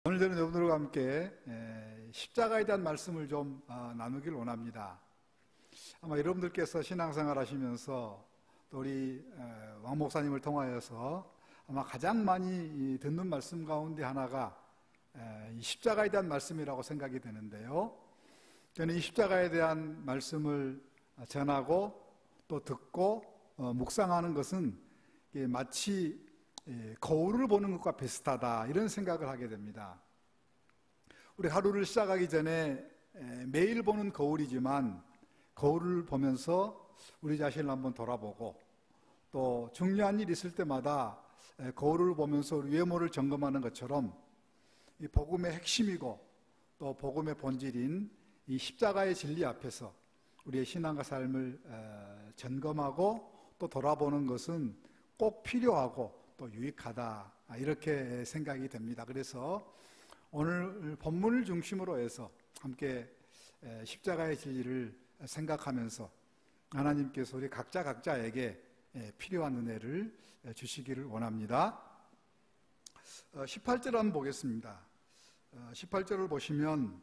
오늘 저는 여러분들과 함께 십자가에 대한 말씀을 좀 나누길 원합니다. 아마 여러분들께서 신앙생활 하시면서 또 우리 왕 목사님을 통하여서 아마 가장 많이 듣는 말씀 가운데 하나가 이 십자가에 대한 말씀이라고 생각이 되는데요. 저는 이 십자가에 대한 말씀을 전하고 또 듣고 묵상하는 것은 마치 거울을 보는 것과 비슷하다, 이런 생각을 하게 됩니다. 우리 하루를 시작하기 전에 매일 보는 거울이지만 거울을 보면서 우리 자신을 한번 돌아보고 또 중요한 일이 있을 때마다 거울을 보면서 우리 외모를 점검하는 것처럼 이 복음의 핵심이고 또 복음의 본질인 이 십자가의 진리 앞에서 우리의 신앙과 삶을 점검하고 또 돌아보는 것은 꼭 필요하고 또 유익하다, 이렇게 생각이 됩니다. 그래서 오늘 본문을 중심으로 해서 함께 십자가의 진리를 생각하면서 하나님께서 우리 각자에게 필요한 은혜를 주시기를 원합니다. 18절 한번 보겠습니다. 18절을 보시면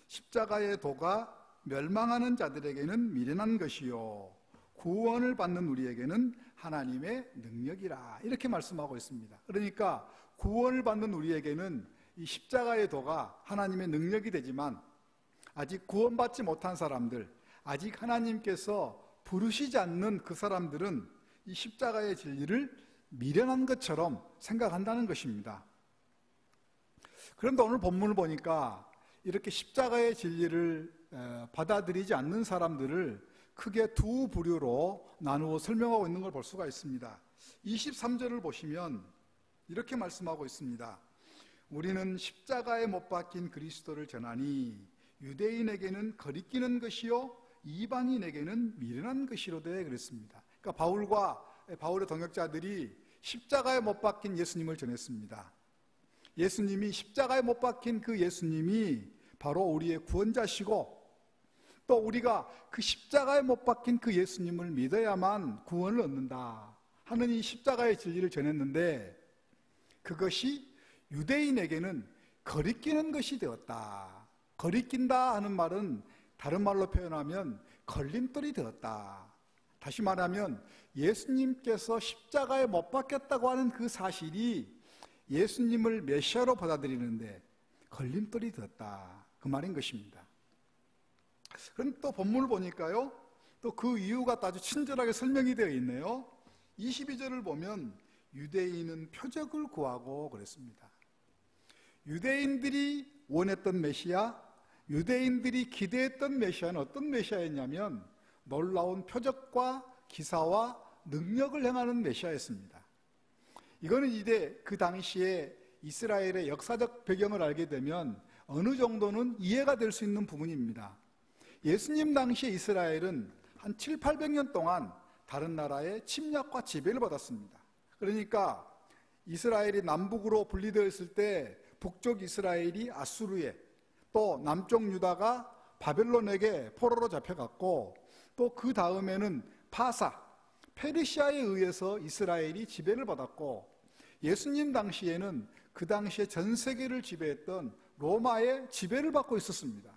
십자가의 도가 멸망하는 자들에게는 미련한 것이요 구원을 받는 우리에게는 하나님의 능력이라, 이렇게 말씀하고 있습니다. 그러니까 구원을 받는 우리에게는 이 십자가의 도가 하나님의 능력이 되지만 아직 구원받지 못한 사람들, 아직 하나님께서 부르시지 않는 그 사람들은 이 십자가의 진리를 미련한 것처럼 생각한다는 것입니다. 그런데 오늘 본문을 보니까 이렇게 십자가의 진리를 받아들이지 않는 사람들을 크게 두 부류로 나누어 설명하고 있는 걸 볼 수가 있습니다. 23절을 보시면 이렇게 말씀하고 있습니다. 우리는 십자가에 못 박힌 그리스도를 전하니 유대인에게는 거리끼는 것이요 이방인에게는 미련한 것이로되, 그랬습니다. 그러니까 바울의 동역자들이 십자가에 못 박힌 예수님을 전했습니다. 예수님이 십자가에 못 박힌 그 예수님이 바로 우리의 구원자시고 또 우리가 그 십자가에 못 박힌 그 예수님을 믿어야만 구원을 얻는다 하는 이 십자가의 진리를 전했는데, 그것이 유대인에게는 거리끼는 것이 되었다. 거리낀다 하는 말은 다른 말로 표현하면 걸림돌이 되었다. 다시 말하면 예수님께서 십자가에 못 박혔다고 하는 그 사실이 예수님을 메시아로 받아들이는데 걸림돌이 되었다, 그 말인 것입니다. 그런데 또 본문을 보니까요, 또 그 이유가 아주 친절하게 설명이 되어 있네요. 22절을 보면 유대인은 표적을 구하고 그랬습니다. 유대인들이 원했던 메시아, 유대인들이 기대했던 메시아는 어떤 메시아였냐면 놀라운 표적과 기사와 능력을 행하는 메시아였습니다. 이거는 이제 그 당시에 이스라엘의 역사적 배경을 알게 되면 어느 정도는 이해가 될 수 있는 부분입니다. 예수님 당시에 이스라엘은 한 700~800년 동안 다른 나라의 침략과 지배를 받았습니다. 그러니까 이스라엘이 남북으로 분리되어 있을 때 북쪽 이스라엘이 아수르에, 또 남쪽 유다가 바벨론에게 포로로 잡혀갔고, 또 그 다음에는 페르시아에 의해서 이스라엘이 지배를 받았고, 예수님 당시에는 그 당시에 전 세계를 지배했던 로마의 지배를 받고 있었습니다.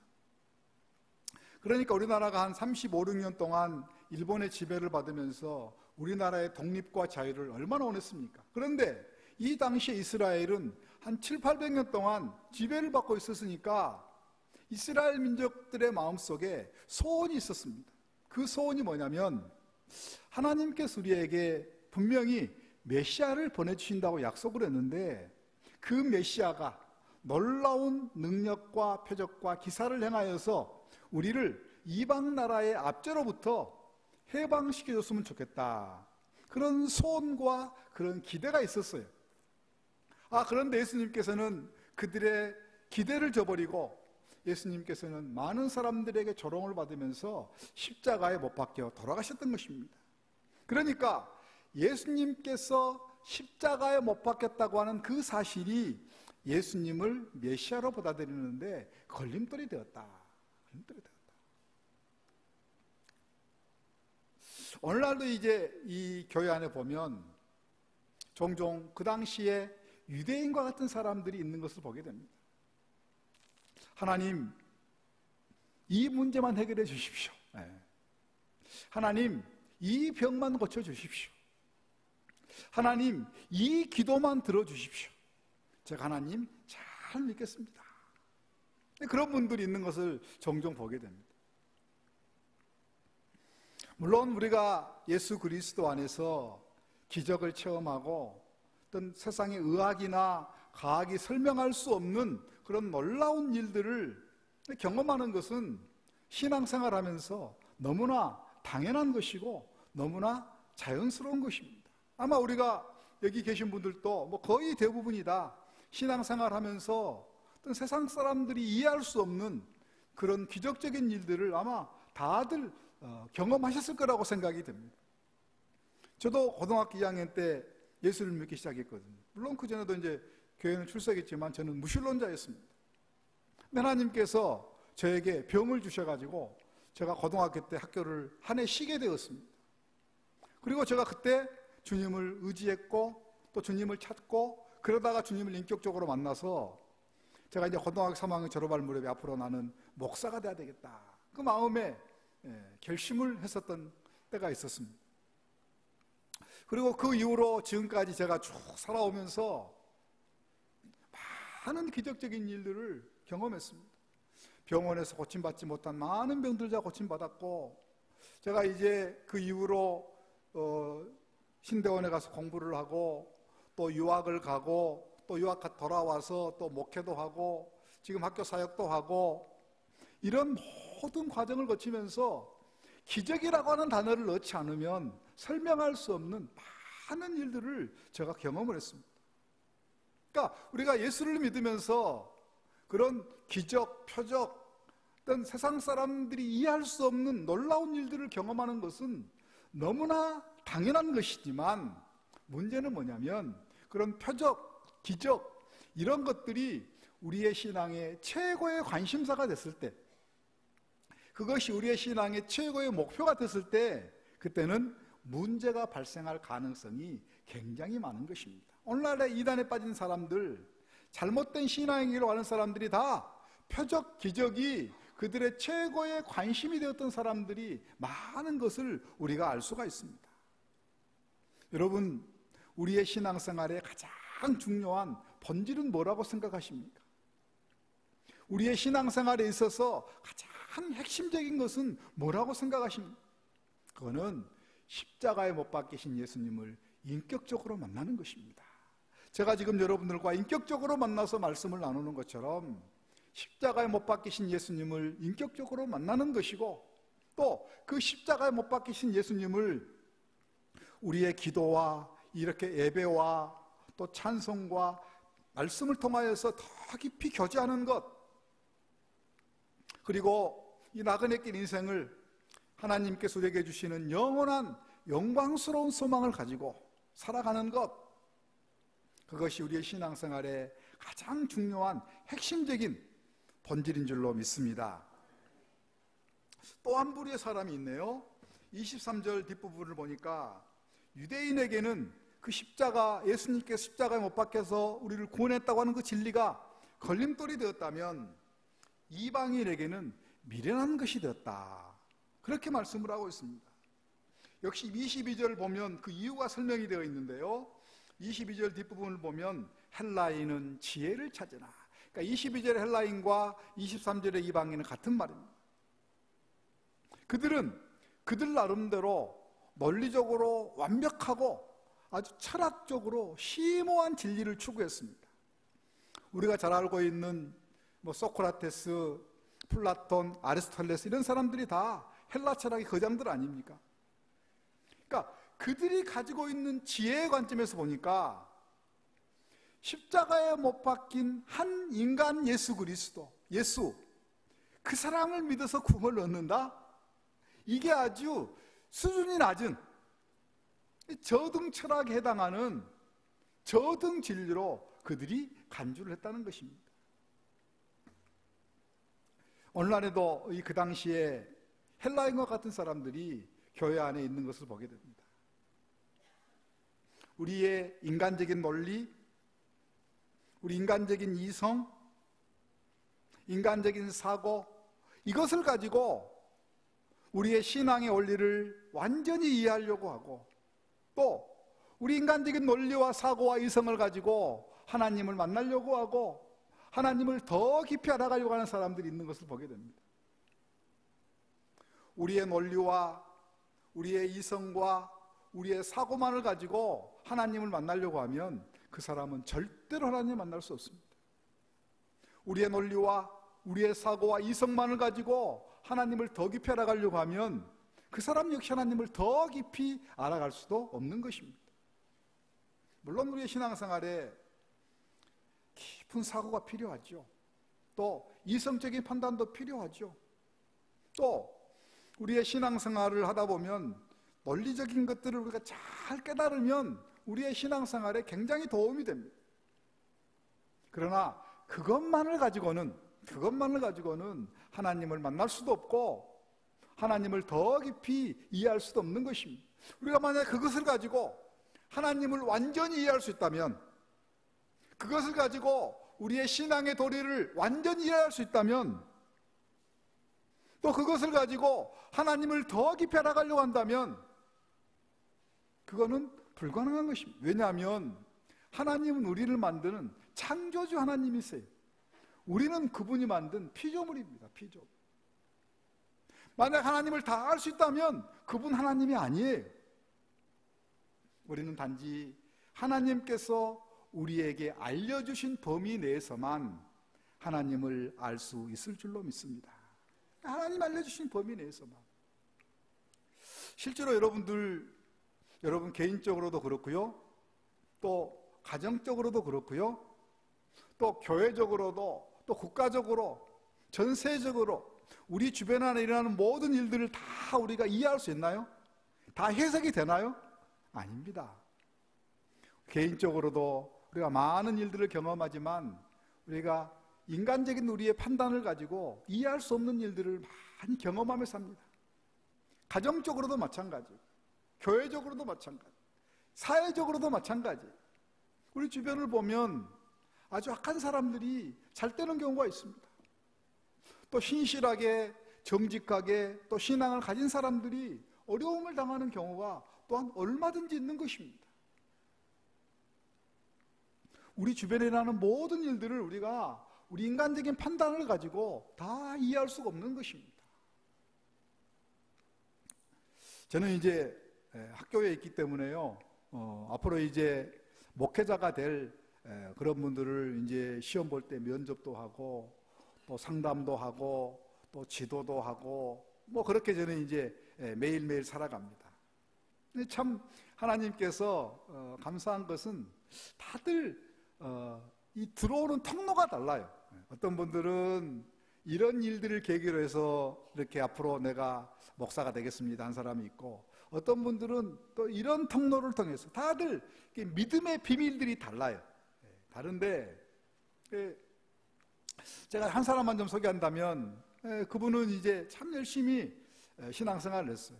그러니까 우리나라가 한 35~36년 동안 일본의 지배를 받으면서 우리나라의 독립과 자유를 얼마나 원했습니까? 그런데 이 당시에 이스라엘은 한 700~800년 동안 지배를 받고 있었으니까 이스라엘 민족들의 마음속에 소원이 있었습니다. 그 소원이 뭐냐면 하나님께서 우리에게 분명히 메시아를 보내주신다고 약속을 했는데 그 메시아가 놀라운 능력과 표적과 기사를 행하여서 우리를 이방 나라의 압제로부터 해방시켜줬으면 좋겠다, 그런 소원과 그런 기대가 있었어요. 그런데 예수님께서는 그들의 기대를 저버리고 예수님께서는 많은 사람들에게 조롱을 받으면서 십자가에 못 박혀 돌아가셨던 것입니다. 그러니까 예수님께서 십자가에 못 박혔다고 하는 그 사실이 예수님을 메시아로 받아들이는데 걸림돌이 되었다. 오늘날도 이제 이 교회 안에 보면 종종 그 당시에 유대인과 같은 사람들이 있는 것을 보게 됩니다. 하나님, 이 문제만 해결해 주십시오. 하나님, 이 병만 고쳐 주십시오. 하나님, 이 기도만 들어주십시오. 제가 하나님 잘 믿겠습니다. 그런 분들이 있는 것을 종종 보게 됩니다. 물론 우리가 예수 그리스도 안에서 기적을 체험하고 어떤 세상의 의학이나 과학이 설명할 수 없는 그런 놀라운 일들을 경험하는 것은 신앙생활하면서 너무나 당연한 것이고 너무나 자연스러운 것입니다. 아마 우리가 여기 계신 분들도 뭐 거의 대부분이 다 신앙생활하면서 어떤 세상 사람들이 이해할 수 없는 그런 기적적인 일들을 아마 다들 경험하셨을 거라고 생각이 됩니다. 저도 고등학교 2학년 때 예수를 믿기 시작했거든요. 물론 그 전에도 이제 교회는 출석했지만 저는 무신론자였습니다. 하나님께서 저에게 병을 주셔가지고 제가 고등학교 때 학교를 한 해 쉬게 되었습니다. 그리고 제가 그때 주님을 의지했고 또 주님을 찾고 그러다가 주님을 인격적으로 만나서 제가 이제 고등학교 3학년 졸업할 무렵에 앞으로 나는 목사가 돼야 되겠다. 그 마음에 결심을 했었던 때가 있었습니다. 그리고 그 이후로 지금까지 제가 쭉 살아오면서 많은 기적적인 일들을 경험했습니다. 병원에서 고침받지 못한 많은 병들 다 고침받았고, 제가 이제 그 이후로 신대원에 가서 공부를 하고 또 유학을 가고 또 유학 돌아와서 또 목회도 하고 지금 학교 사역도 하고 이런 모든 과정을 거치면서 기적이라고 하는 단어를 넣지 않으면 설명할 수 없는 많은 일들을 제가 경험을 했습니다. 그러니까 우리가 예수를 믿으면서 그런 기적, 표적, 어떤 세상 사람들이 이해할 수 없는 놀라운 일들을 경험하는 것은 너무나 당연한 것이지만 문제는 뭐냐면 그런 표적, 기적 이런 것들이 우리의 신앙의 최고의 관심사가 됐을 때, 그것이 우리의 신앙의 최고의 목표가 됐을 때 그때는 문제가 발생할 가능성이 굉장히 많은 것입니다. 오늘날의 이단에 빠진 사람들, 잘못된 신앙의 길로 가는 사람들이 다 표적, 기적이 그들의 최고의 관심이 되었던 사람들이 많은 것을 우리가 알 수가 있습니다. 여러분, 우리의 신앙생활의 가장 중요한 본질은 뭐라고 생각하십니까? 우리의 신앙생활에 있어서 가장 핵심적인 것은 뭐라고 생각하십니까? 그거는 십자가에 못 박히신 예수님을 인격적으로 만나는 것입니다. 제가 지금 여러분들과 인격적으로 만나서 말씀을 나누는 것처럼 십자가에 못 박히신 예수님을 인격적으로 만나는 것이고, 또 그 십자가에 못 박히신 예수님을 우리의 기도와 이렇게 예배와 또 찬송과 말씀을 통하여서 더 깊이 교제하는 것, 그리고 이 나그네 길 인생을 하나님께서 우리에게 주시는 영원한 영광스러운 소망을 가지고 살아가는 것, 그것이 우리의 신앙생활의 가장 중요한 핵심적인 본질인 줄로 믿습니다. 또 한 부류의 사람이 있네요. 23절 뒷부분을 보니까 유대인에게는 그 십자가, 예수님께서 십자가에 못 박혀서 우리를 구원했다고 하는 그 진리가 걸림돌이 되었다면 이방인에게는 미련한 것이 되었다, 그렇게 말씀을 하고 있습니다. 역시 22절을 보면 그 이유가 설명이 되어 있는데요, 22절 뒷부분을 보면 헬라인은 지혜를 찾으나, 그러니까 22절의 헬라인과 23절의 이방인은 같은 말입니다. 그들은 그들 나름대로 논리적으로 완벽하고 아주 철학적으로 심오한 진리를 추구했습니다. 우리가 잘 알고 있는 소크라테스, 플라톤, 아리스토텔레스 이런 사람들이 다 헬라 철학의 거장들 아닙니까? 그러니까 그들이 가지고 있는 지혜의 관점에서 보니까 십자가에 못 박힌 한 인간 예수 그리스도, 예수, 그 사람을 믿어서 구원을 얻는다? 이게 아주 수준이 낮은 저등 철학에 해당하는 저등 진리로 그들이 간주를 했다는 것입니다. 오늘날에도 그 당시에 헬라인과 같은 사람들이 교회 안에 있는 것을 보게 됩니다. 우리의 인간적인 논리, 우리 인간적인 이성, 인간적인 사고, 이것을 가지고 우리의 신앙의 원리를 완전히 이해하려고 하고, 또 우리 인간적인 논리와 사고와 이성을 가지고 하나님을 만나려고 하고 하나님을 더 깊이 알아가려고 하는 사람들이 있는 것을 보게 됩니다. 우리의 논리와 우리의 이성과 우리의 사고만을 가지고 하나님을 만나려고 하면 그 사람은 절대로 하나님을 만날 수 없습니다. 우리의 논리와 우리의 사고와 이성만을 가지고 하나님을 더 깊이 알아가려고 하면 그 사람 역시 하나님을 더 깊이 알아갈 수도 없는 것입니다. 물론 우리의 신앙생활에 깊은 사고가 필요하죠. 또 이성적인 판단도 필요하죠. 또 우리의 신앙생활을 하다 보면 논리적인 것들을 우리가 잘 깨달으면 우리의 신앙생활에 굉장히 도움이 됩니다. 그러나 그것만을 가지고는 하나님을 만날 수도 없고 하나님을 더 깊이 이해할 수도 없는 것입니다. 우리가 만약 그것을 가지고 하나님을 완전히 이해할 수 있다면, 그것을 가지고 우리의 신앙의 도리를 완전히 이해할 수 있다면, 또 그것을 가지고 하나님을 더 깊이 알아가려고 한다면 그거는 불가능한 것입니다. 왜냐하면 하나님은 우리를 만드는 창조주 하나님이세요. 우리는 그분이 만든 피조물입니다. 피조물. 만약 하나님을 다 알 수 있다면 그분 하나님이 아니에요. 우리는 단지 하나님께서 우리에게 알려주신 범위 내에서만 하나님을 알 수 있을 줄로 믿습니다. 하나님 알려주신 범위 내에서만. 실제로 여러분 개인적으로도 그렇고요, 또 가정적으로도 그렇고요, 또 교회적으로도, 또 국가적으로, 전 세계적으로 우리 주변 안에 일어나는 모든 일들을 다 우리가 이해할 수 있나요? 다 해석이 되나요? 아닙니다. 개인적으로도 우리가 많은 일들을 경험하지만 우리가 인간적인 우리의 판단을 가지고 이해할 수 없는 일들을 많이 경험하며 삽니다. 가정적으로도 마찬가지, 교회적으로도 마찬가지, 사회적으로도 마찬가지. 우리 주변을 보면 아주 악한 사람들이 잘 되는 경우가 있습니다. 또 신실하게, 정직하게, 또 신앙을 가진 사람들이 어려움을 당하는 경우가 또한 얼마든지 있는 것입니다. 우리 주변에 일어나는 모든 일들을 우리가 우리 인간적인 판단을 가지고 다 이해할 수가 없는 것입니다. 저는 이제 학교에 있기 때문에요, 앞으로 이제 목회자가 될 그런 분들을 이제 시험 볼 때 면접도 하고 또 상담도 하고 또 지도도 하고 뭐 그렇게 저는 이제 매일매일 살아갑니다. 근데 참 하나님께서 감사한 것은 다들 이 들어오는 통로가 달라요. 어떤 분들은 이런 일들을 계기로 해서 이렇게 앞으로 내가 목사가 되겠습니다 한 사람이 있고, 어떤 분들은 또 이런 통로를 통해서 다들 믿음의 비밀들이 달라요. 다른데 제가 한 사람만 좀 소개한다면 그분은 이제 참 열심히 신앙생활을 했어요.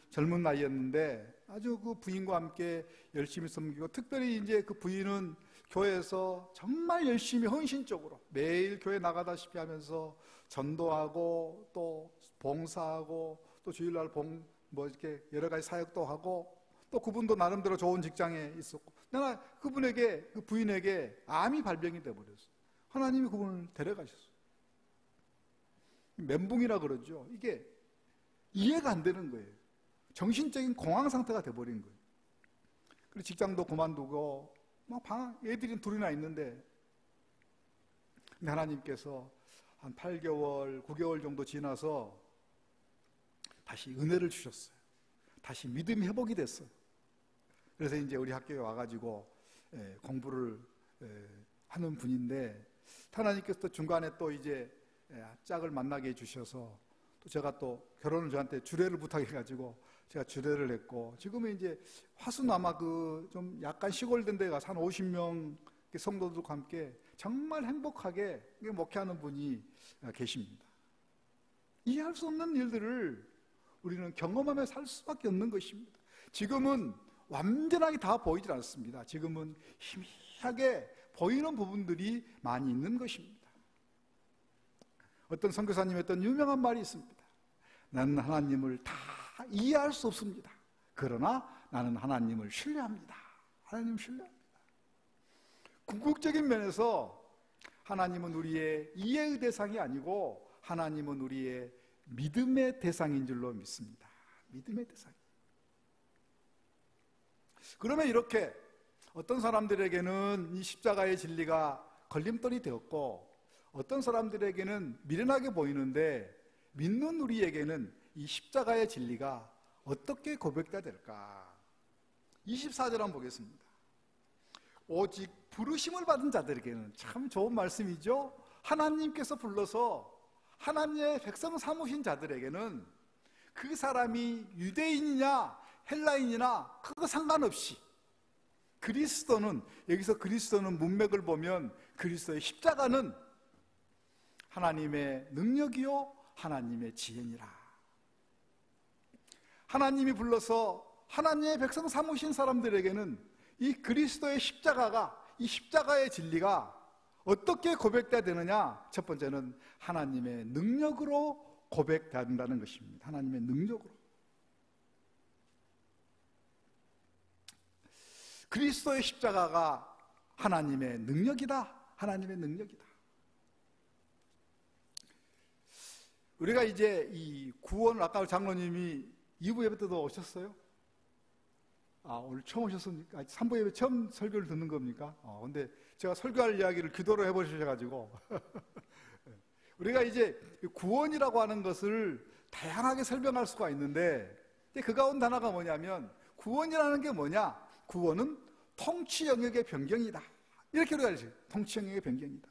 젊은 나이였는데 아주 그 부인과 함께 열심히 섬기고, 특별히 이제 그 부인은 교회에서 정말 열심히 헌신적으로 매일 교회 나가다시피 하면서 전도하고 또 봉사하고 또 주일날 뭐 이렇게 여러 가지 사역도 하고, 또 그분도 나름대로 좋은 직장에 있었고, 내가 그 부인에게 암이 발병이 돼버렸어요. 하나님이 그분을 데려가셨어요. 멘붕이라 그러죠. 이게 이해가 안 되는 거예요. 정신적인 공황 상태가 돼버린 거예요. 그리고 직장도 그만두고 막 애들이 둘이나 있는데, 근데 하나님께서 한 8개월, 9개월 정도 지나서 다시 은혜를 주셨어요. 다시 믿음이 회복이 됐어요. 그래서 이제 우리 학교에 와가지고 공부를 하는 분인데, 하나님께서 또 중간에 또 이제 짝을 만나게 해주셔서 또 제가 또 결혼을 저한테 주례를 부탁해가지고 제가 주례를 했고, 지금은 이제 화순 아마 그 좀 약간 시골된 데 가서 한 50명 성도들과 함께 정말 행복하게 목회하는 분이 계십니다. 이해할 수 없는 일들을 우리는 경험하며 살 수밖에 없는 것입니다. 지금은 완전하게 다 보이질 않습니다. 지금은 희미하게 보이는 부분들이 많이 있는 것입니다. 어떤 선교사님의 어떤 유명한 말이 있습니다. 나는 하나님을 다 이해할 수 없습니다. 그러나 나는 하나님을 신뢰합니다. 하나님을 신뢰합니다. 궁극적인 면에서 하나님은 우리의 이해의 대상이 아니고 하나님은 우리의 믿음의 대상인 줄로 믿습니다. 믿음의 대상. 그러면 이렇게 어떤 사람들에게는 이 십자가의 진리가 걸림돌이 되었고 어떤 사람들에게는 미련하게 보이는데 믿는 우리에게는 이 십자가의 진리가 어떻게 고백돼야 될까? 24절 한번 보겠습니다. 오직 부르심을 받은 자들에게는, 참 좋은 말씀이죠. 하나님께서 불러서 하나님의 백성 삼으신 자들에게는 그 사람이 유대인이냐 헬라인이나 그거 상관없이 그리스도는, 여기서 그리스도는 문맥을 보면 그리스도의 십자가는 하나님의 능력이요 하나님의 지혜니라. 하나님이 불러서 하나님의 백성 삼으신 사람들에게는 이 그리스도의 십자가가, 이 십자가의 진리가 어떻게 고백돼야 되느냐? 첫 번째는 하나님의 능력으로 고백돼야 된다는 것입니다. 하나님의 능력으로. 그리스도의 십자가가 하나님의 능력이다. 하나님의 능력이다. 우리가 이제 이 구원을, 아까 장로님이 2부 예배 때도 오셨어요? 오늘 처음 오셨습니까? 3부 예배 처음 설교를 듣는 겁니까? 근데 제가 설교할 이야기를 기도로 해보셔가지고 우리가 이제 구원이라고 하는 것을 다양하게 설명할 수가 있는데 그 가운데 하나가 뭐냐면, 구원이라는 게 뭐냐? 구원은 통치 영역의 변경이다. 이렇게 우리가 알죠. 통치 영역의 변경이다.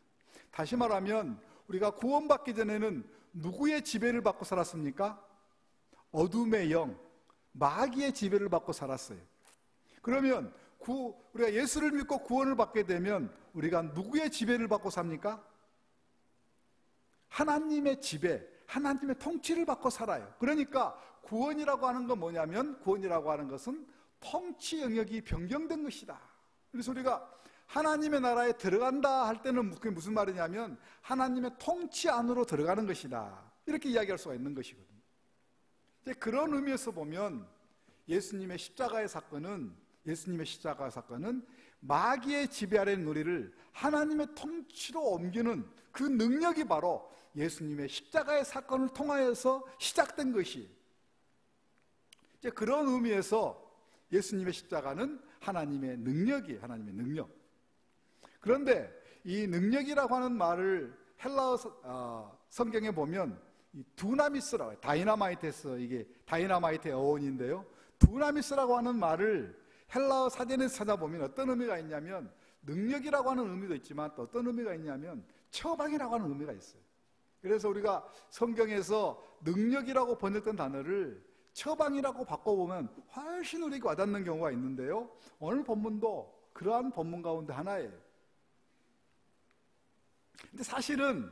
다시 말하면 우리가 구원받기 전에는 누구의 지배를 받고 살았습니까? 어둠의 영, 마귀의 지배를 받고 살았어요. 그러면 우리가 예수를 믿고 구원을 받게 되면 우리가 누구의 지배를 받고 삽니까? 하나님의 지배, 하나님의 통치를 받고 살아요. 그러니까 구원이라고 하는 건 뭐냐면, 구원이라고 하는 것은 통치 영역이 변경된 것이다. 그래서 우리가 하나님의 나라에 들어간다 할 때는 그게 무슨 말이냐면 하나님의 통치 안으로 들어가는 것이다. 이렇게 이야기할 수가 있는 것이거든요. 이제 그런 의미에서 보면 예수님의 십자가 사건은 마귀의 지배 아래 있는 우리를 하나님의 통치로 옮기는 그 능력이 바로 예수님의 십자가의 사건을 통하여서 시작된 것이. 이제 그런 의미에서 예수님의 십자가는 하나님의 능력이에요. 하나님의 능력. 그런데 이 능력이라고 하는 말을 헬라어 성경에 보면 이 두나미스라고 해요. 다이나마이트에서, 이게 다이나마이트의 어원인데요, 두나미스라고 하는 말을 헬라어 사전에서 찾아보면 어떤 의미가 있냐면, 능력이라고 하는 의미도 있지만 또 어떤 의미가 있냐면 처방이라고 하는 의미가 있어요. 그래서 우리가 성경에서 능력이라고 번역된 단어를 처방이라고 바꿔보면 훨씬 우리에게 와닿는 경우가 있는데요, 오늘 본문도 그러한 본문 가운데 하나예요. 근데 사실은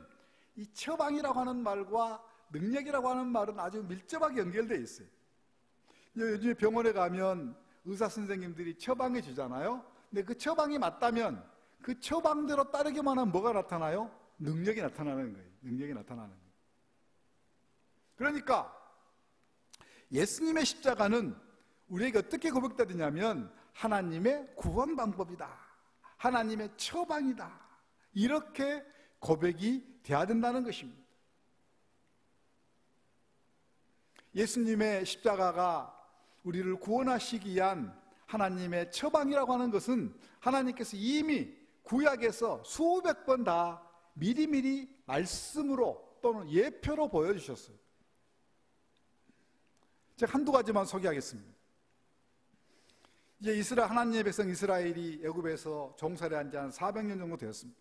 이 처방이라고 하는 말과 능력이라고 하는 말은 아주 밀접하게 연결되어 있어요. 요즘에 병원에 가면 의사 선생님들이 처방해 주잖아요. 근데 그 처방이 맞다면 그 처방대로 따르기만 하면 뭐가 나타나요? 능력이 나타나는 거예요. 능력이 나타나는 거예요. 그러니까 예수님의 십자가는 우리에게 어떻게 고백되느냐면 하나님의 구원 방법이다. 하나님의 처방이다. 이렇게 고백이 돼야 된다는 것입니다. 예수님의 십자가가 우리를 구원하시기 위한 하나님의 처방이라고 하는 것은 하나님께서 이미 구약에서 수백 번 다 미리미리 말씀으로 또는 예표로 보여주셨어요. 제가 한두 가지만 소개하겠습니다. 이제 하나님의 백성 이스라엘이 애굽에서 종살이 한 지 한 400년 정도 되었습니다.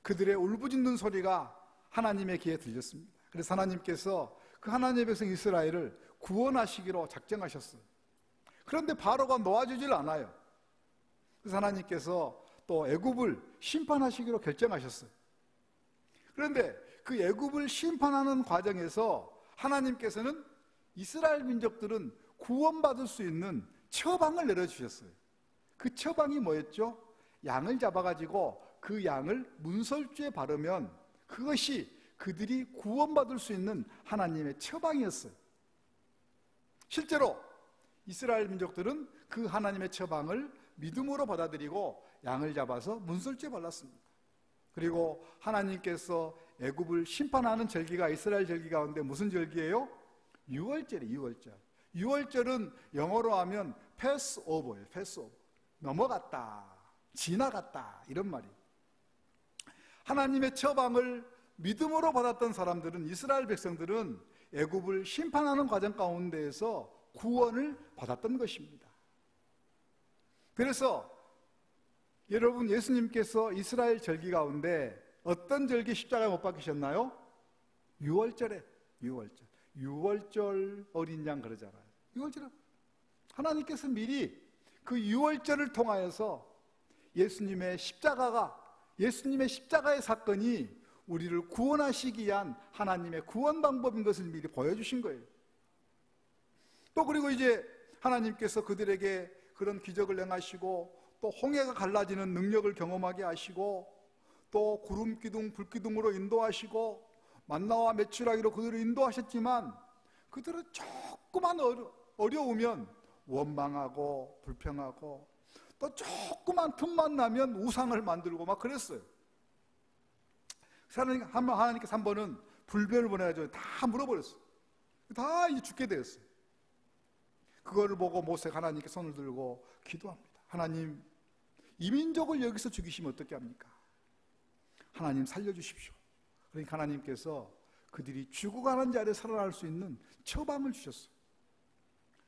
그들의 울부짖는 소리가 하나님의 귀에 들렸습니다. 그래서 하나님께서 그 하나님의 백성 이스라엘을 구원하시기로 작정하셨어요. 그런데 바로가 놓아주질 않아요. 그래서 하나님께서 또 애굽을 심판하시기로 결정하셨어요. 그런데 그 애굽을 심판하는 과정에서 하나님께서는 이스라엘 민족들은 구원받을 수 있는 처방을 내려주셨어요. 그 처방이 뭐였죠? 양을 잡아가지고 그 양을 문설주에 바르면 그것이 그들이 구원받을 수 있는 하나님의 처방이었어요. 실제로 이스라엘 민족들은 그 하나님의 처방을 믿음으로 받아들이고 양을 잡아서 문설주에 발랐습니다. 그리고 하나님께서 애굽을 심판하는 절기가 이스라엘 절기 가운데 무슨 절기예요? 유월절이에요. 유월절은 영어로 하면 패스오버예요. 패스오버. 넘어갔다, 지나갔다, 이런 말이에요. 하나님의 처방을 믿음으로 받았던 사람들은, 이스라엘 백성들은 애굽을 심판하는 과정 가운데에서 구원을 받았던 것입니다. 그래서 여러분, 예수님께서 이스라엘 절기 가운데 어떤 절기 십자가에 못 박히셨나요? 유월절에, 유월절 어린 양 그러잖아요. 유월절, 하나님께서 미리 그 유월절을 통하여서 예수님의 십자가의 사건이 우리를 구원하시기 위한 하나님의 구원 방법인 것을 미리 보여주신 거예요. 또 그리고 이제 하나님께서 그들에게 그런 기적을 행하시고, 또 홍해가 갈라지는 능력을 경험하게 하시고, 또 구름 기둥, 불 기둥으로 인도하시고, 만나와 메추라기로 그들을 인도하셨지만, 그들은 조그만 어려우면 원망하고 불평하고, 또 조그만 틈만 나면 우상을 만들고 막 그랬어요. 하나님께서 한 번은 불변을 보내가지고 다 물어버렸어요. 다 이제 죽게 되었어요. 그거를 보고 모세가 하나님께 손을 들고 기도합니다. 하나님, 이 민족을 여기서 죽이시면 어떻게 합니까? 하나님 살려주십시오. 그러니까 하나님께서 그들이 죽어가는 자리에 살아날 수 있는 처방을 주셨어요.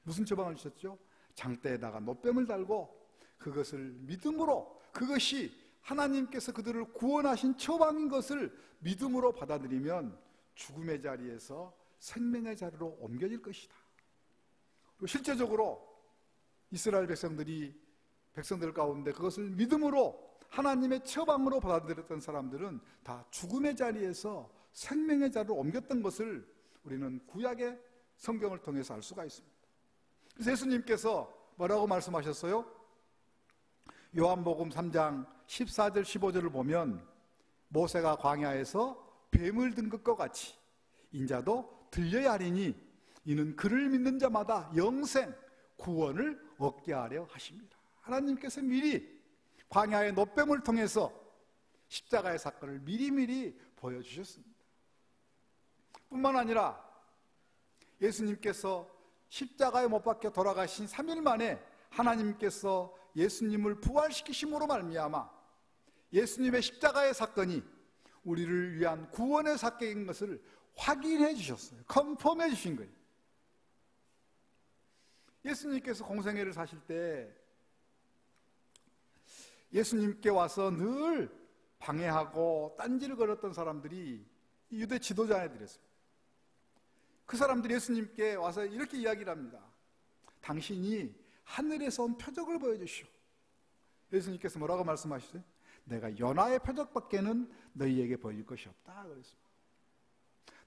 무슨 처방을 주셨죠? 장대에다가 노뱀을 달고 그것을 믿음으로, 그것이 하나님께서 그들을 구원하신 처방인 것을 믿음으로 받아들이면 죽음의 자리에서 생명의 자리로 옮겨질 것이다. 그리고 실제적으로 이스라엘 백성들 가운데 그것을 믿음으로 하나님의 처방으로 받아들였던 사람들은 다 죽음의 자리에서 생명의 자리로 옮겼던 것을 우리는 구약의 성경을 통해서 알 수가 있습니다. 그래서 예수님께서 뭐라고 말씀하셨어요? 요한복음 3장 14절 15절을 보면, 모세가 광야에서 뱀을 든 것과 같이 인자도 들려야 하리니 이는 그를 믿는 자마다 영생 구원을 얻게 하려 하십니다. 하나님께서 미리 광야의 노뱀을 통해서 십자가의 사건을 미리미리 보여주셨습니다. 뿐만 아니라 예수님께서 십자가에 못 박혀 돌아가신 3일 만에 하나님께서 예수님을 부활시키심으로 말미암아 예수님의 십자가의 사건이 우리를 위한 구원의 사건인 것을 확인해 주셨어요. 컨펌해 주신 거예요. 예수님께서 공생애를 사실 때 예수님께 와서 늘 방해하고 딴지를 걸었던 사람들이 유대 지도자애들이었습니다. 그 사람들이 예수님께 와서 이렇게 이야기를 합니다. 당신이 하늘에서 온 표적을 보여주시오. 예수님께서 뭐라고 말씀하시죠? 내가 연하의 표적밖에는 너희에게 보일 것이 없다 그랬습니다.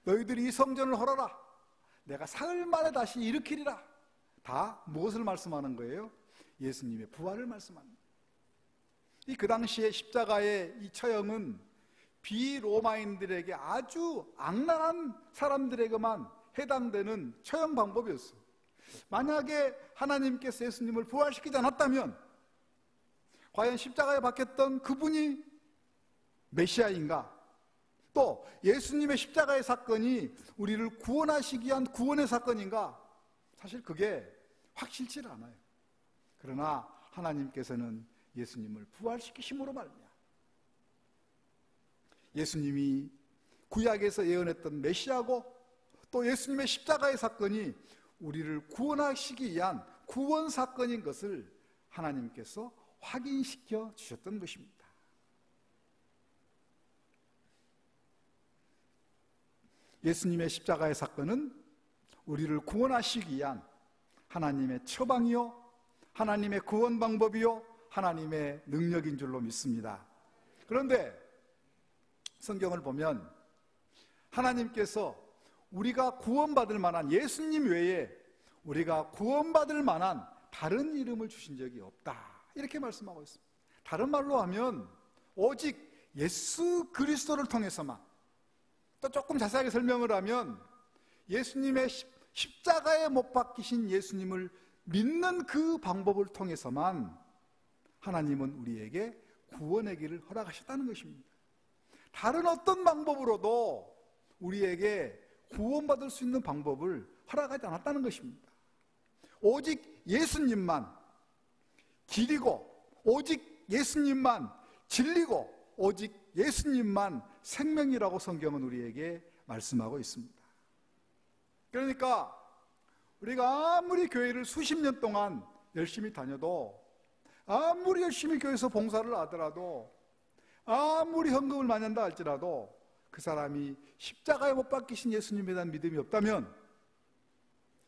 너희들이 이 성전을 헐어라, 내가 사흘 만에 다시 일으키리라. 다 무엇을 말씀하는 거예요? 예수님의 부활을 말씀하는 거예요. 그 당시에 십자가의 이 처형은 비로마인들에게 아주 악랄한 사람들에게만 해당되는 처형 방법이었어요. 만약에 하나님께서 예수님을 부활시키지 않았다면 과연 십자가에 박혔던 그분이 메시아인가? 또 예수님의 십자가의 사건이 우리를 구원하시기 위한 구원의 사건인가? 사실 그게 확실치 않아요. 그러나 하나님께서는 예수님을 부활시키심으로 말미암아 예수님이 구약에서 예언했던 메시아고, 또 예수님의 십자가의 사건이 우리를 구원하시기 위한 구원 사건인 것을 하나님께서 확인시켜 주셨던 것입니다. 예수님의 십자가의 사건은 우리를 구원하시기 위한 하나님의 처방이요, 하나님의 구원 방법이요, 하나님의 능력인 줄로 믿습니다. 그런데 성경을 보면 하나님께서 우리가 구원받을 만한, 예수님 외에 우리가 구원받을 만한 다른 이름을 주신 적이 없다, 이렇게 말씀하고 있습니다. 다른 말로 하면 오직 예수 그리스도를 통해서만 또 조금 자세하게 설명을 하면 예수님의 십자가에 못 박히신 예수님을 믿는 그 방법을 통해서만 하나님은 우리에게 구원의 길을 허락하셨다는 것입니다. 다른 어떤 방법으로도 우리에게 구원받을 수 있는 방법을 허락하지 않았다는 것입니다. 오직 예수님만 길이고, 오직 예수님만 진리고, 오직 예수님만 생명이라고 성경은 우리에게 말씀하고 있습니다. 그러니까 우리가 아무리 교회를 수십 년 동안 열심히 다녀도, 아무리 열심히 교회에서 봉사를 하더라도, 아무리 헌금을 많이 한다 할지라도 그 사람이 십자가에 못 박히신 예수님에 대한 믿음이 없다면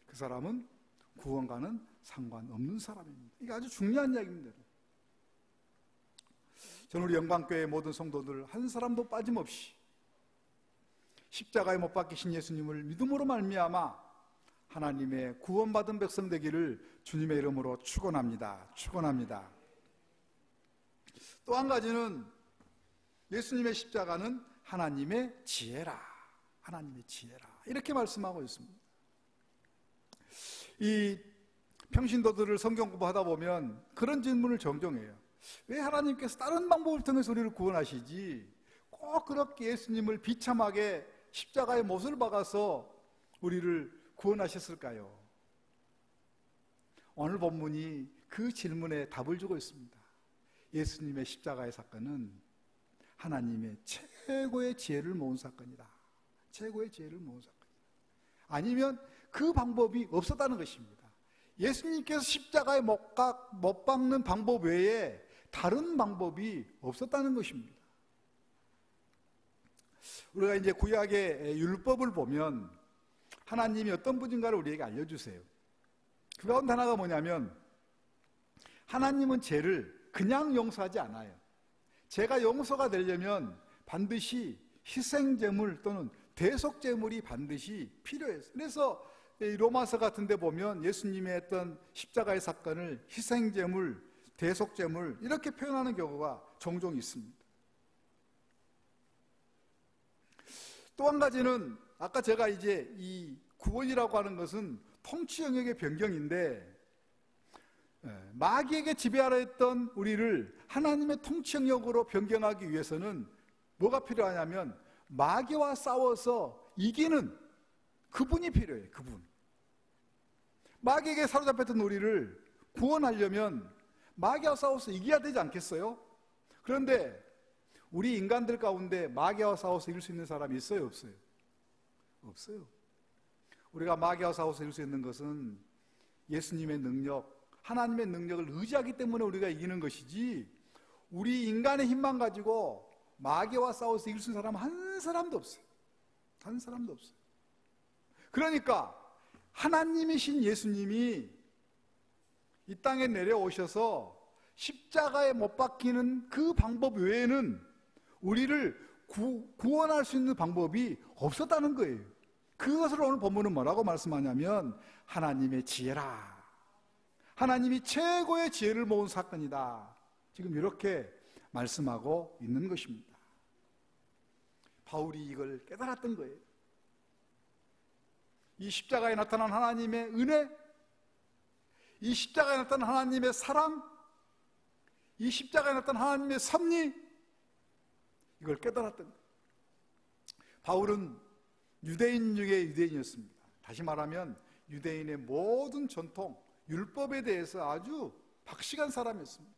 그 사람은 구원과는 상관없는 사람입니다. 이게 아주 중요한 이야기입니다. 저는 우리 영광교회의 모든 성도들 한 사람도 빠짐없이 십자가에 못 박히신 예수님을 믿음으로 말미암아 하나님의 구원받은 백성 되기를 주님의 이름으로 축원합니다. 축원합니다. 또 한 가지는 예수님의 십자가는 하나님의 지혜라. 하나님의 지혜라. 이렇게 말씀하고 있습니다. 이 평신도들을 성경 공부하다 보면 그런 질문을 종종 해요. 왜 하나님께서 다른 방법을 통해서 우리를 구원하시지 꼭 그렇게 예수님을 비참하게 십자가에 못을 박아서 우리를 구원하셨을까요? 오늘 본문이 그 질문에 답을 주고 있습니다. 예수님의 십자가의 사건은 하나님의 최고의 지혜를 모은 사건이다. 최고의 지혜를 모은 사건이다. 아니면 그 방법이 없었다는 것입니다. 예수님께서 십자가에 못 박는 방법 외에 다른 방법이 없었다는 것입니다. 우리가 이제 구약의 율법을 보면 하나님이 어떤 분인가를 우리에게 알려주세요. 그 가운데 하나가 뭐냐면 하나님은 죄를 그냥 용서하지 않아요. 죄가 용서가 되려면 반드시 희생제물 또는 대속제물이 반드시 필요해요. 그래서 로마서 같은 데 보면 예수님의 했던 십자가의 사건을 희생제물, 대속제물 이렇게 표현하는 경우가 종종 있습니다. 또 한 가지는 아까 제가 이제 이 구원이라고 하는 것은 통치 영역의 변경인데 마귀에게 지배하려 했던 우리를 하나님의 통치 영역으로 변경하기 위해서는 뭐가 필요하냐면 마귀와 싸워서 이기는 그분이 필요해요. 그분. 마귀에게 사로잡혔던 우리를 구원하려면 마귀와 싸워서 이겨야 되지 않겠어요? 그런데 우리 인간들 가운데 마귀와 싸워서 이길 수 있는 사람이 있어요? 없어요? 없어요. 우리가 마귀와 싸워서 이길 수 있는 것은 예수님의 능력, 하나님의 능력을 의지하기 때문에 우리가 이기는 것이지 우리 인간의 힘만 가지고 마귀와 싸워서 이길 수 있는 사람은 한 사람도 없어요. 한 사람도 없어요. 그러니까 하나님이신 예수님이 이 땅에 내려오셔서 십자가에 못 박히는 그 방법 외에는 우리를 구원할 수 있는 방법이 없었다는 거예요. 그것을 오늘 본문은 뭐라고 말씀하냐면 하나님의 지혜라. 하나님이 최고의 지혜를 모은 사건이다. 지금 이렇게 말씀하고 있는 것입니다. 바울이 이걸 깨달았던 거예요. 이 십자가에 나타난 하나님의 은혜, 이 십자가에 나타난 하나님의 사랑, 이 십자가에 나타난 하나님의 섭리, 이걸 깨달았던 거예요. 바울은 유대인 중에 유대인이었습니다. 다시 말하면 유대인의 모든 전통, 율법에 대해서 아주 박식한 사람이었습니다.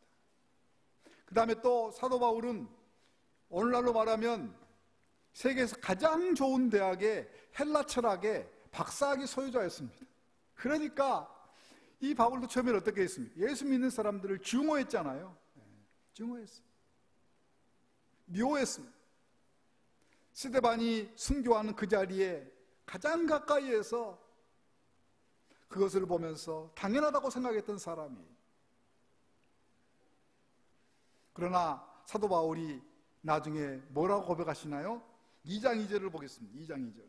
그 다음에 또 사도 바울은 오늘날로 말하면 세계에서 가장 좋은 대학의 헬라 철학의 박사학위 소유자였습니다. 그러니까 이 바울도 처음에는 어떻게 했습니까? 예수 믿는 사람들을 증오했잖아요. 증오했어요. 미워했습니다. 스데반이 순교하는 그 자리에 가장 가까이에서 그것을 보면서 당연하다고 생각했던 사람이. 그러나 사도 바울이 나중에 뭐라고 고백하시나요? 2장 2절을 보겠습니다. 2장 2절.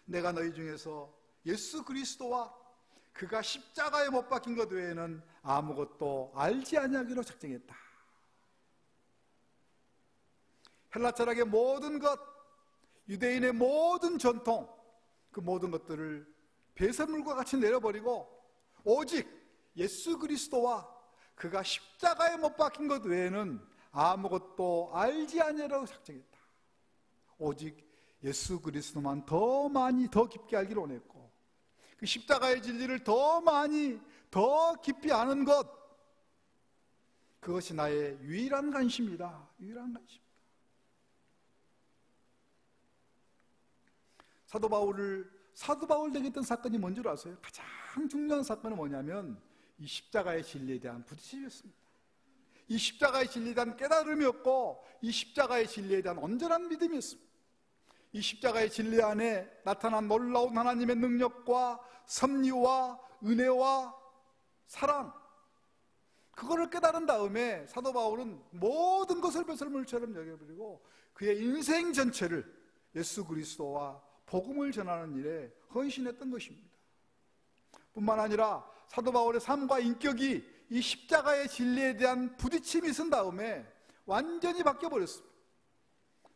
내가 너희 중에서 예수 그리스도와 그가 십자가에 못 박힌 것 외에는 아무것도 알지 아니하기로 작정했다. 헬라 철학의 모든 것, 유대인의 모든 전통, 그 모든 것들을 배설물과 같이 내려버리고 오직 예수 그리스도와 그가 십자가에 못 박힌 것 외에는 아무것도 알지 아니하라고 작정했다. 오직 예수 그리스도만 더 많이 더 깊게 알기를 원했고, 그 십자가의 진리를 더 많이 더 깊이 아는 것, 그것이 나의 유일한 관심이다. 유일한 관심. 사도 바울 되게 했던 사건이 뭔 줄 아세요? 가장 중요한 사건은 뭐냐면 이 십자가의 진리에 대한 부딪힘이었습니다. 이 십자가의 진리에 대한 깨달음이었고, 이 십자가의 진리에 대한 온전한 믿음이었습니다. 이 십자가의 진리 안에 나타난 놀라운 하나님의 능력과 섭리와 은혜와 사랑, 그거를 깨달은 다음에 사도 바울은 모든 것을 배설물처럼 여겨버리고 그의 인생 전체를 예수 그리스도와 복음을 전하는 일에 헌신했던 것입니다. 뿐만 아니라 사도 바울의 삶과 인격이 이 십자가의 진리에 대한 부딪힘이 있은 다음에 완전히 바뀌어버렸습니다.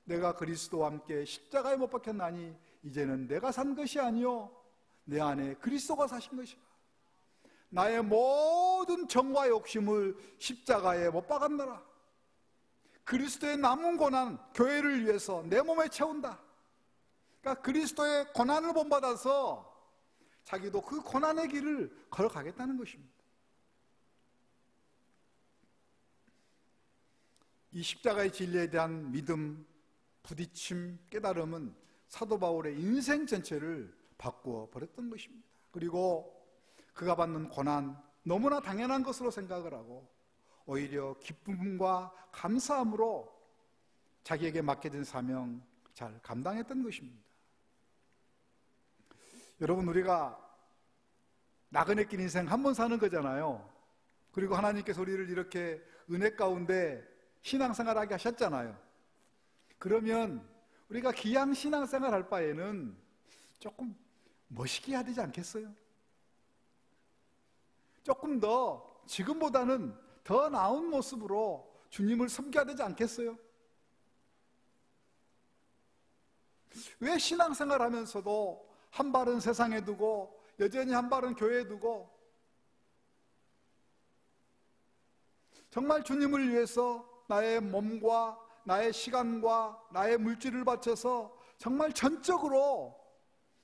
내가 그리스도와 함께 십자가에 못 박혔나니 이제는 내가 산 것이 아니요 내 안에 그리스도가 사신 것이라. 나의 모든 정과 욕심을 십자가에 못 박았노라. 그리스도의 남은 고난, 교회를 위해서 내 몸에 채운다. 그러니까 그리스도의 고난을 본받아서 자기도 그 고난의 길을 걸어가겠다는 것입니다. 이 십자가의 진리에 대한 믿음, 부딪힘, 깨달음은 사도 바울의 인생 전체를 바꾸어 버렸던 것입니다. 그리고 그가 받는 고난, 너무나 당연한 것으로 생각을 하고 오히려 기쁨과 감사함으로 자기에게 맡겨진 사명 잘 감당했던 것입니다. 여러분, 우리가 나그네 낀 인생 한 번 사는 거잖아요. 그리고 하나님께서 우리를 이렇게 은혜 가운데 신앙생활하게 하셨잖아요. 그러면 우리가 기양 신앙생활 할 바에는 조금 멋있게 해야 되지 않겠어요? 조금 더 지금보다는 더 나은 모습으로 주님을 섬겨야 되지 않겠어요? 왜 신앙생활 하면서도 한 발은 세상에 두고 여전히 한 발은 교회에 두고 정말 주님을 위해서 나의 몸과 나의 시간과 나의 물질을 바쳐서 정말 전적으로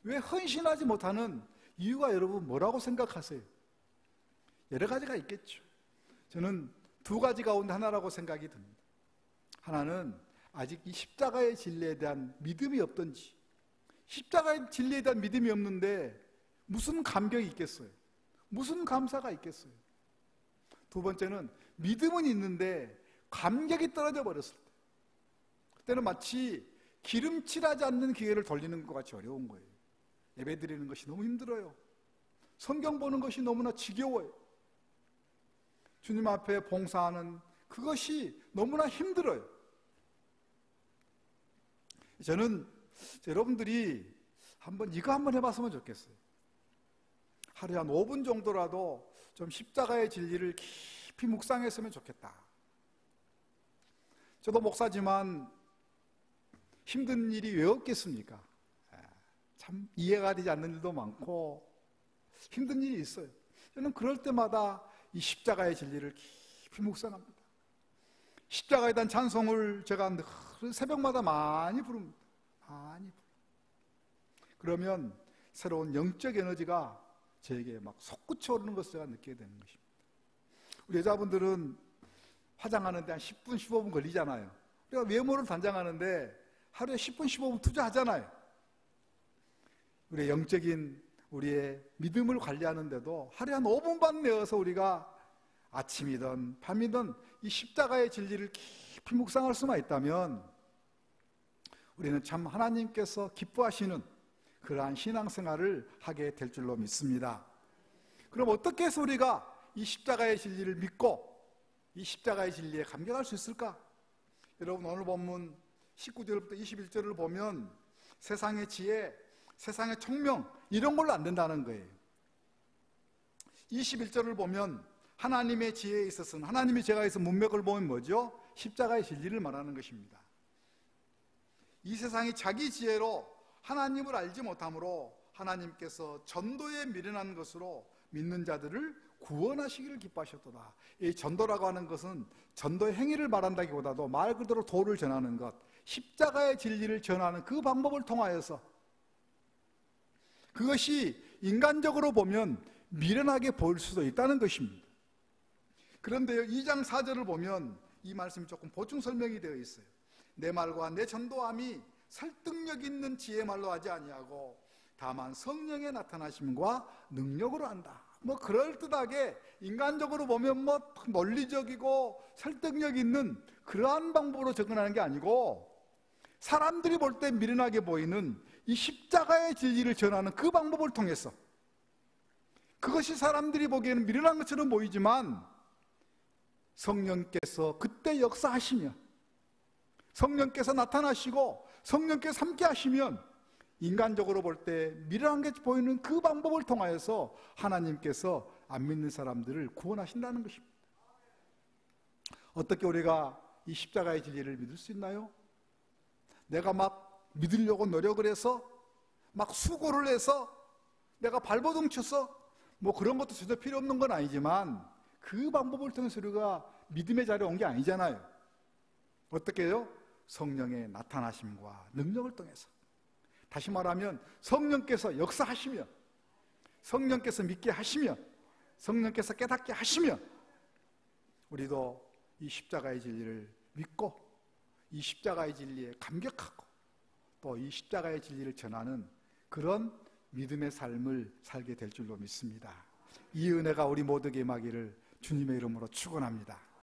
왜 헌신하지 못하는 이유가 여러분 뭐라고 생각하세요? 여러 가지가 있겠죠. 저는 두 가지 가운데 하나라고 생각이 듭니다. 하나는 아직 이 십자가의 진리에 대한 믿음이 없던지, 십자가의 진리에 대한 믿음이 없는데 무슨 감격이 있겠어요? 무슨 감사가 있겠어요? 두 번째는 믿음은 있는데 감격이 떨어져 버렸을 때, 그때는 마치 기름칠하지 않는 기계를 돌리는 것 같이 어려운 거예요. 예배 드리는 것이 너무 힘들어요. 성경 보는 것이 너무나 지겨워요. 주님 앞에 봉사하는 그것이 너무나 힘들어요. 저는 여러분들이 이거 한번 해봤으면 좋겠어요. 하루에 한 5분 정도라도 좀 십자가의 진리를 깊이 묵상했으면 좋겠다. 저도 목사지만 힘든 일이 왜 없겠습니까? 참 이해가 되지 않는 일도 많고 힘든 일이 있어요. 저는 그럴 때마다 이 십자가의 진리를 깊이 묵상합니다. 십자가에 대한 찬송을 제가 늘 새벽마다 많이 부릅니다. 많이 부릅니다. 그러면 새로운 영적 에너지가 저에게 막 솟구쳐 오르는 것을 제가 느끼게 되는 것입니다. 우리 여자분들은 화장하는데 한 10분, 15분 걸리잖아요. 우리가 외모를 단장하는데 하루에 10분, 15분 투자하잖아요. 우리의 영적인 우리의 믿음을 관리하는데도 하루에 한 5분만 내어서 우리가 아침이든 밤이든 이 십자가의 진리를 깊이 묵상할 수만 있다면 우리는 참 하나님께서 기뻐하시는 그러한 신앙생활을 하게 될 줄로 믿습니다. 그럼 어떻게 해서 우리가 이 십자가의 진리를 믿고 이 십자가의 진리에 감격할 수 있을까? 여러분, 오늘 본문 19절부터 21절을 보면 세상의 지혜, 세상의 총명 이런 걸로 안 된다는 거예요. 21절을 보면 하나님의 지혜에 있어서는, 하나님의 제가 있어 문맥을 보면 뭐죠? 십자가의 진리를 말하는 것입니다. 이 세상이 자기 지혜로 하나님을 알지 못하므로 하나님께서 전도에 미련한 것으로 믿는 자들을 구원하시기를 기뻐하셨도다. 이 전도라고 하는 것은 전도의 행위를 말한다기보다도 말 그대로 도를 전하는 것, 십자가의 진리를 전하는 그 방법을 통하여서, 그것이 인간적으로 보면 미련하게 보일 수도 있다는 것입니다. 그런데 2장 4절을 보면 이 말씀이 조금 보충 설명이 되어 있어요. 내 말과 내 전도함이 설득력 있는 지혜 말로 하지 아니하고 다만 성령의 나타나심과 능력으로 한다. 그럴듯하게 인간적으로 보면 논리적이고 설득력 있는 그러한 방법으로 접근하는 게 아니고, 사람들이 볼 때 미련하게 보이는 이 십자가의 진리를 전하는 그 방법을 통해서, 그것이 사람들이 보기에는 미련한 것처럼 보이지만 성령께서 그때 역사하시며 성령께서 나타나시고 성령께서 함께 하시면 인간적으로 볼 때 미련한 게 보이는 그 방법을 통하여서 하나님께서 안 믿는 사람들을 구원하신다는 것입니다. 어떻게 우리가 이 십자가의 진리를 믿을 수 있나요? 내가 막 믿으려고 노력을 해서 막 수고를 해서 내가 발버둥 쳐서 그런 것도 전혀 필요 없는 건 아니지만 그 방법을 통해서 우리가 믿음의 자리에 온 게 아니잖아요. 어떻게 해요? 성령의 나타나심과 능력을 통해서. 다시 말하면 성령께서 역사하시며 성령께서 믿게 하시며 성령께서 깨닫게 하시며 우리도 이 십자가의 진리를 믿고 이 십자가의 진리에 감격하고 또 이 십자가의 진리를 전하는 그런 믿음의 삶을 살게 될 줄로 믿습니다. 이 은혜가 우리 모두에게 임하기를 주님의 이름으로 축원합니다.